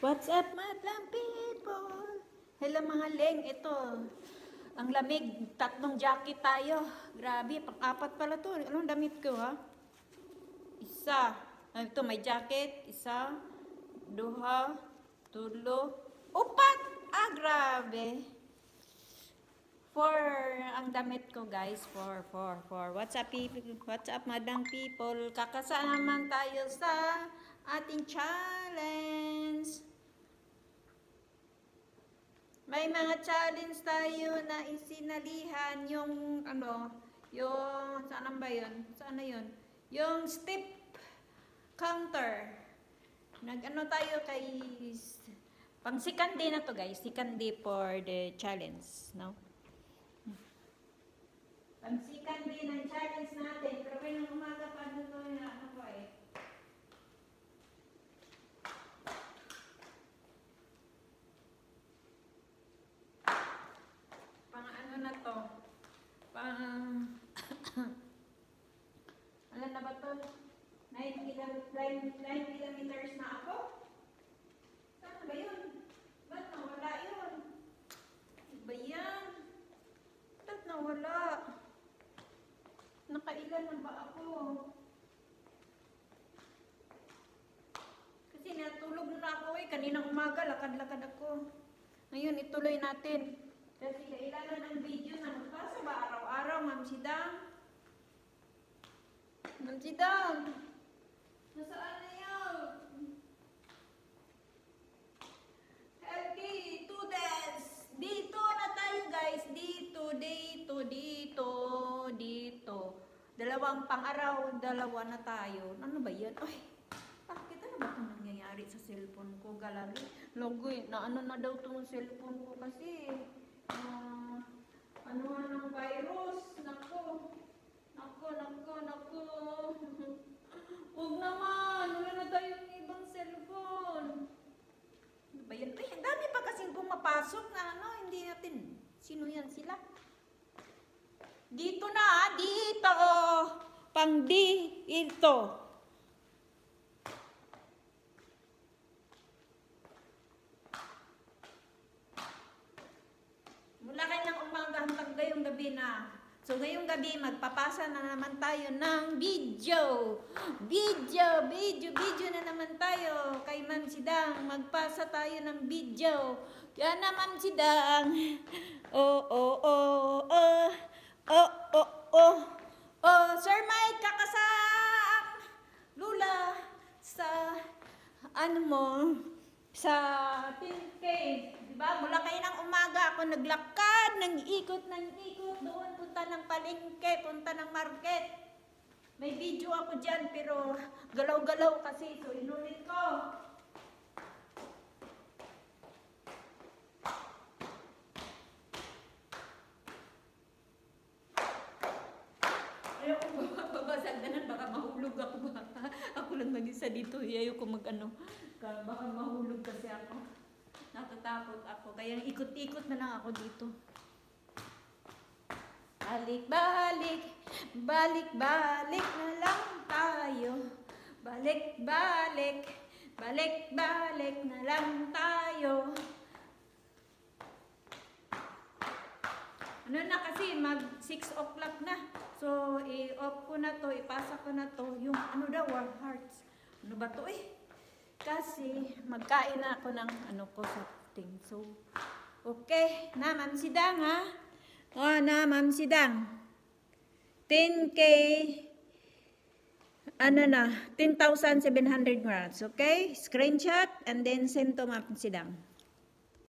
What's up, madlang people? Hello mga leng, ito. Ang lamig, 3 jacket tayo. Grabe, pang-4 pala to. Anong damit ko ha? Isa. Ito, may jacket. Isa. Duha. Tulo. 4! Grabe. 4 ang damit ko, guys. 4. What's up, people? What's up, madlang people? Kakasama naman tayo sa ating challenge. May mga challenge tayo na isinalihan yung yung saan ba 'yon? Saan na 'yon? Yung step counter. Tayo kay pang second day na to, guys. Second day for the challenge, no? Pang second day ng challenge natin. Pero kaya ng umaga pa dito na na to? Ano na ba to? 9 kilometers na ako? Saan ba yun? Ba't nawala yun? Ba yan? Ba't nawala? Nakailan na ba ako? Kasi natulog na ako kaninang umaga, lakad-lakad ako. Ngayon, ituloy natin. Kasi kailangan ng video na magpasa ba araw-araw, Ma'am Sidang? Ma'am Sidang! Nasaan na yun? Healthy students! Dito na tayo, guys. Dito. 2 pang-araw, 2 na tayo. Ano ba yan? Ay, bakit ano ba itong nangyayari sa cellphone ko? Galari. Logoy, na daw itong cellphone ko kasi. Ano nga ng virus? Nako. Huwag naman. Wala na tayong ibang cellphone. Ano ba yan? Ay, ang dami pa kasing pumapasok na hindi natin. Sino yan sila? Dito na, dito. Pang dito. Mula kanyang umaga hanggang ngayong gabi na. So ngayong gabi magpapasa na naman tayo ng video. Video na naman tayo kay Ma'am Sidang. Magpasa tayo ng video. Yan na, Ma'am Sidang. Sir Mike, kakasam Lula sa sa 10K. Diba? Mula kayo ng umaga ako naglakad, nang ikot doon, punta ng palengke, punta ng market. May video ako dyan, pero galaw-galaw kasi, so inulit ko. Ayoko babasagdanan, baka mahulog ako ba? Ako lang mag-isa dito, ayoko baka mahulog kasi ako. Natatakot ako, kaya ikot-ikot na lang ako dito. Balik na lang tayo. Balik na lang tayo. Kasi mag 6 o'clock na. So, i-off ko na to, ipasa ko na to. Yung war hearts. Ano ba to Kasi, magkain na ako ng sa thing. So, okay. Na, Ma'am Sidang, ha? Na, Ma'am Sidang. 10K, 10,700 grams. Okay? Screenshot and then send to Ma'am Sidang.